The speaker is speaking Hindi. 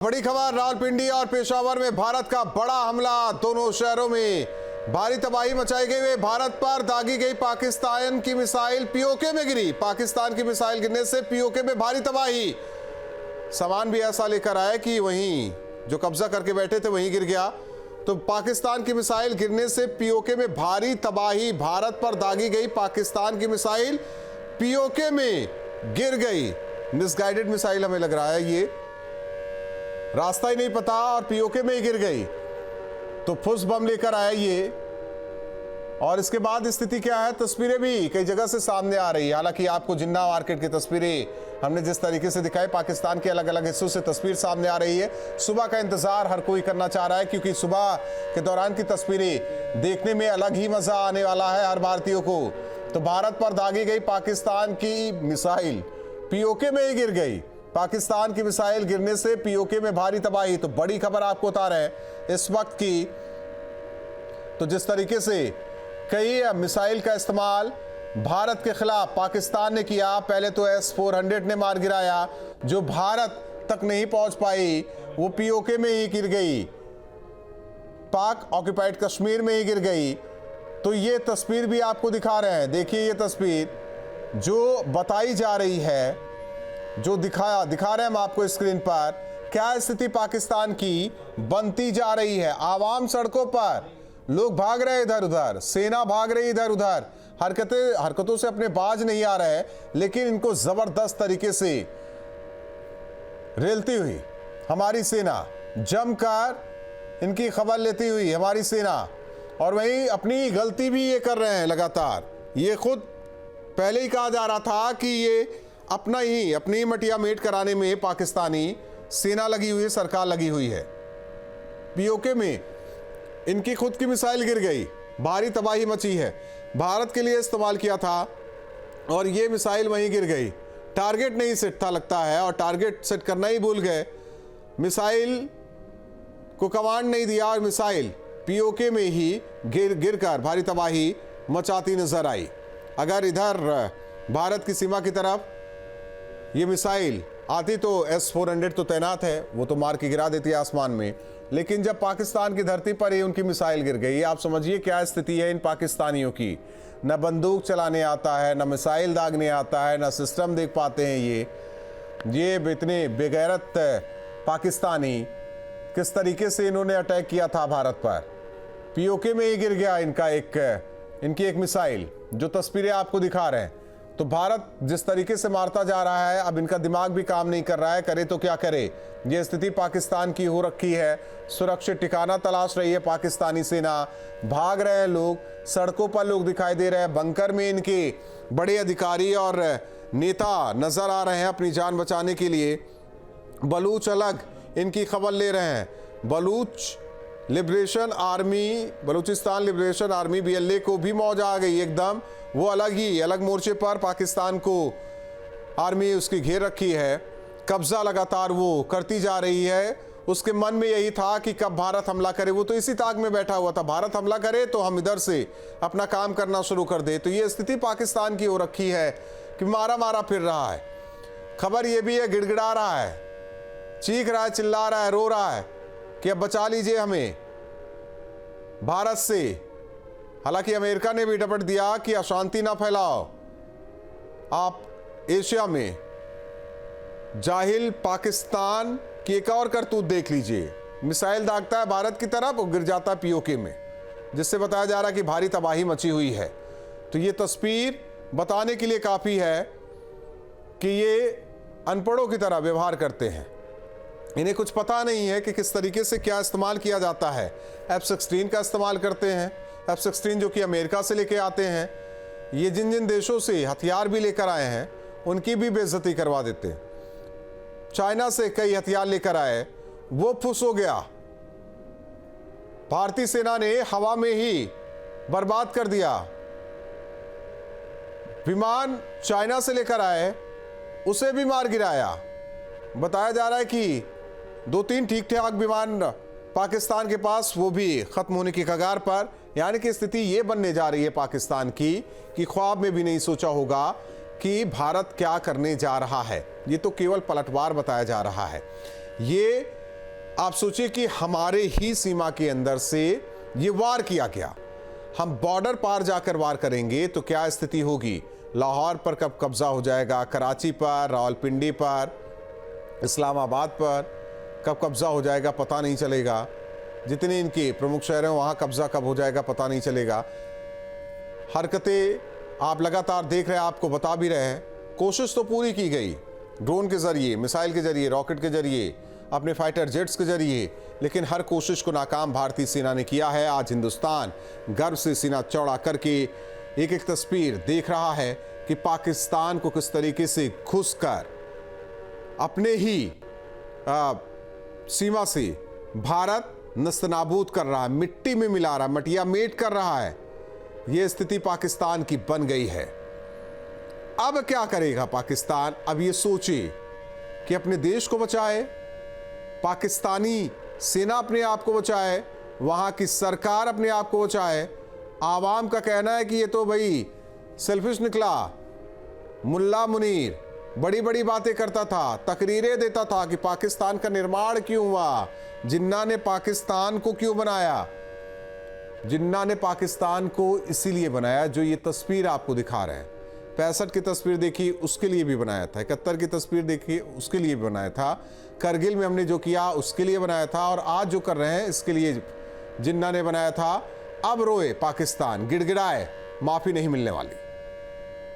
बड़ी खबर, रावलपिंडी और पेशावर में भारत का बड़ा हमला। दोनों शहरों में भारी तबाही मचाई गई। भारत पर दागी गई पाकिस्तान की मिसाइल पीओके में गिरी। पाकिस्तान की मिसाइल गिरने से पीओके में भारी तबाही। सामान भी ऐसा लेकर आए कि वहीं जो कब्जा करके बैठे थे वहीं गिर गया। तो पाकिस्तान की मिसाइल गिरने से पीओके में भारी तबाही। भारत पर दागी गई पाकिस्तान की मिसाइल पीओके में गिर गई। मिसगाइडेड मिसाइल हमें लग रहा है, ये रास्ता ही नहीं पता और पीओके में ही गिर गई। तो फुस बम लेकर आया ये। और इसके बाद स्थिति क्या है, तस्वीरें भी कई जगह से सामने आ रही है। हालांकि आपको जिन्ना मार्केट की तस्वीरें हमने जिस तरीके से दिखाई, पाकिस्तान के अलग अलग हिस्सों से तस्वीर सामने आ रही है। सुबह का इंतजार हर कोई करना चाह रहा है, क्योंकि सुबह के दौरान की तस्वीरें देखने में अलग ही मजा आने वाला है हर भारतीयों को। तो भारत पर दागी गई पाकिस्तान की मिसाइल पीओके में ही गिर गई। पाकिस्तान की मिसाइल गिरने से पीओके में भारी तबाही। तो बड़ी खबर आपको बता रहे हैं इस वक्त की। तो जिस तरीके से कई मिसाइल का इस्तेमाल भारत के खिलाफ पाकिस्तान ने किया। पहले तो S-400 ने मार गिराया, जो भारत तक नहीं पहुंच पाई, वो पीओके में ही गिर गई, पाक ऑक्युपाइड कश्मीर में ही गिर गई। तो ये तस्वीर भी आपको दिखा रहे हैं। देखिए ये तस्वीर जो बताई जा रही है, जो दिखा रहे हैं हम आपको स्क्रीन पर, क्या स्थिति पाकिस्तान की बनती जा रही है। आवाम सड़कों पर, लोग भाग रहे इधर उधर, सेना भाग रही इधर उधर, हरकतों से अपने बाज नहीं आ रहे, लेकिन इनको जबरदस्त तरीके से रेलती हुई हमारी सेना, जमकर इनकी खबर लेती हुई हमारी सेना। और वहीं अपनी गलती भी ये कर रहे हैं लगातार। ये खुद पहले ही कहा जा रहा था कि ये अपनी मटिया मेट कराने में पाकिस्तानी सेना लगी हुई है, सरकार लगी हुई है। पीओके में इनकी खुद की मिसाइल गिर गई, भारी तबाही मची है। भारत के लिए इस्तेमाल किया था और ये मिसाइल वहीं गिर गई। टारगेट नहीं सेट था लगता है, और टारगेट सेट करना ही भूल गए। मिसाइल को कमांड नहीं दिया और मिसाइल पीओके में ही गिरकर भारी तबाही मचाती नजर आई। अगर इधर भारत की सीमा की तरफ ये मिसाइल आती तो S-400 तो तैनात है, वो तो मार के गिरा देती है आसमान में। लेकिन जब पाकिस्तान की धरती पर ही उनकी मिसाइल गिर गई, आप समझिए क्या स्थिति है इन पाकिस्तानियों की। न बंदूक चलाने आता है, न मिसाइल दागने आता है, न सिस्टम देख पाते हैं ये इतने बेगैरत पाकिस्तानी किस तरीके से इन्होंने अटैक किया था भारत पर। पीओके में ही गिर गया इनकी एक मिसाइल, जो तस्वीरें आपको दिखा रहे हैं। तो भारत जिस तरीके से मारता जा रहा है, अब इनका दिमाग भी काम नहीं कर रहा है, करे तो क्या करे। ये स्थिति पाकिस्तान की हो रखी है। सुरक्षित ठिकाना तलाश रही है पाकिस्तानी सेना, भाग रहे हैं लोग, सड़कों पर लोग दिखाई दे रहे हैं। बंकर में इनके बड़े अधिकारी और नेता नजर आ रहे हैं अपनी जान बचाने के लिए। बलूच अलग इनकी खबर ले रहे हैं। बलूचिस्तान लिबरेशन आर्मी BLA को भी मौज आ गई एकदम। वो अलग मोर्चे पर पाकिस्तान को आर्मी उसकी घेर रखी है, कब्जा लगातार वो करती जा रही है। उसके मन में यही था कि कब भारत हमला करे, वो तो इसी ताक में बैठा हुआ था, भारत हमला करे तो हम इधर से अपना काम करना शुरू कर दे। तो ये स्थिति पाकिस्तान की हो रखी है कि मारा फिर रहा है। खबर ये भी है, गिड़गिड़ा रहा है, चीख रहा है, चिल्ला रहा है, रो रहा है कि अब बचा लीजिए हमें भारत से। हालांकि अमेरिका ने भी डपट दिया कि अशांति ना फैलाओ, आप एशिया में जाहिल पाकिस्तान की एक और करतूत देख लीजिए। मिसाइल दागता है भारत की तरफ और गिर जाता है पीओके में, जिससे बताया जा रहा है कि भारी तबाही मची हुई है। तो ये तस्वीर बताने के लिए काफ़ी है कि ये अनपढ़ों की तरह व्यवहार करते हैं। इन्हें कुछ पता नहीं है कि किस तरीके से क्या इस्तेमाल किया जाता है। F-16 का इस्तेमाल करते हैं, F-16 जो कि अमेरिका से लेके आते हैं। ये जिन देशों से हथियार भी लेकर आए हैं उनकी भी बेइज्जती करवा देते हैं। चाइना से कई हथियार लेकर आए, वो फुस हो गया, भारतीय सेना ने हवा में ही बर्बाद कर दिया। विमान चाइना से लेकर आए, उसे भी मार गिराया। बताया जा रहा है कि 2-3 ठीक ठाक विमान पाकिस्तान के पास, वो भी खत्म होने की कगार पर। यानी कि स्थिति ये बनने जा रही है पाकिस्तान की कि ख्वाब में भी नहीं सोचा होगा कि भारत क्या करने जा रहा है। ये तो केवल पलटवार बताया जा रहा है। ये आप सोचिए कि हमारे ही सीमा के अंदर से ये वार किया गया, हम बॉर्डर पार जाकर वार करेंगे तो क्या स्थिति होगी। लाहौर पर कब कब्जा हो जाएगा, कराची पर, रावलपिंडी पर, इस्लामाबाद पर कब कब्जा हो जाएगा पता नहीं चलेगा। जितने इनके प्रमुख शहर हैं वहां कब्जा कब हो जाएगा पता नहीं चलेगा। हरकतें आप लगातार देख रहे हैं, आपको बता भी रहे हैं। कोशिश तो पूरी की गई, ड्रोन के जरिए, मिसाइल के जरिए, रॉकेट के जरिए, अपने फाइटर जेट्स के जरिए, लेकिन हर कोशिश को नाकाम भारतीय सेना ने किया है। आज हिंदुस्तान गर्व से सीना चौड़ा करके एक एक तस्वीर देख रहा है कि पाकिस्तान को किस तरीके से घुसकर अपने ही सीमा से भारत नस्तनाबूद कर रहा है, मिट्टी में मिला रहा है, मटिया मेट कर रहा है। यह स्थिति पाकिस्तान की बन गई है। अब क्या करेगा पाकिस्तान? अब ये सोचे कि अपने देश को बचाए, पाकिस्तानी सेना अपने आप को बचाए, वहां की सरकार अपने आप को बचाए। आवाम का कहना है कि ये तो भाई सेल्फिश निकला, मुल्ला मुनीर बड़ी बड़ी बातें करता था, तकरीरें देता था कि पाकिस्तान का निर्माण क्यों हुआ, जिन्ना ने पाकिस्तान को क्यों बनाया। जिन्ना ने पाकिस्तान को इसीलिए बनाया जो ये तस्वीर आपको दिखा रहे हैं। 65 की तस्वीर देखी, उसके लिए भी बनाया था। 71 की तस्वीर देखी, उसके लिए भी बनाया था। करगिल में हमने जो किया उसके लिए बनाया था, और आज जो कर रहे हैं इसके लिए जिन्ना ने बनाया था। अब रोए पाकिस्तान, गिड़गिड़ाए, माफी नहीं मिलने वाली।